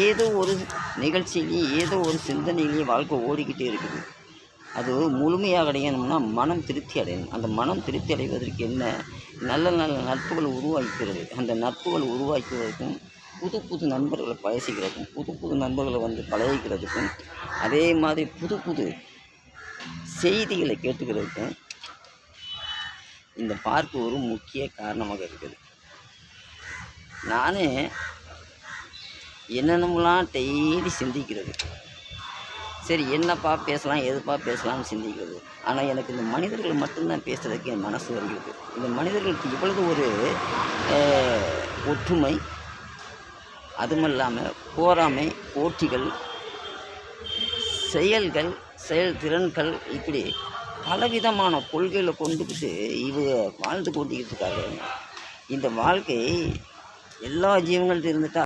ஏதோ ஒரு நிகழ்ச்சியிலேயே ஏதோ ஒரு சிந்தனையிலேயே வாழ்க்கை ஓடிக்கிட்டே இருக்குது. அது முழுமையாக அடையணும்னா மனம் திருப்தி அடையணும். அந்த மனம் திருப்தி அடைவதற்கு என்ன? நல்ல நல்ல நட்புகள் உருவாக்கிறது. அந்த நட்புகள் உருவாக்குவதற்கும் புது புது நண்பர்களை பேசிக்கிறதுக்கும் புது புது நண்பர்களை பழகிக்கிறதுக்கும் அதே மாதிரி புது புது செய்திகளை கேட்டுக்கிறதுக்கும் இந்த பார்க்கு ஒரு முக்கிய காரணமாக இருக்குது. நானே என்னென்னலாம் டெய்லி சிந்திக்கிறது. சரி, என்னப்பா பேசலாம், எதுப்பா பேசலாம்னு சிந்திக்கிறது. ஆனால் எனக்கு இந்த மனிதர்கள் மட்டும்தான் பேசுகிறதுக்கு என் மனசு வருகிறது. இந்த மனிதர்களுக்கு இவ்வளவு ஒரு ஒற்றுமை, அதுவும் இல்லாமல் போராமை, போட்டிகள், செயல்கள், செயல்திறன்கள், இப்படி பலவிதமான கொள்கைகளை கொண்டுக்கிட்டு இவங்க வாழ்ந்து கொண்டிருக்காங்க. இந்த வாழ்க்கை எல்லா ஜீவங்கள்ட்ட இருந்துட்டா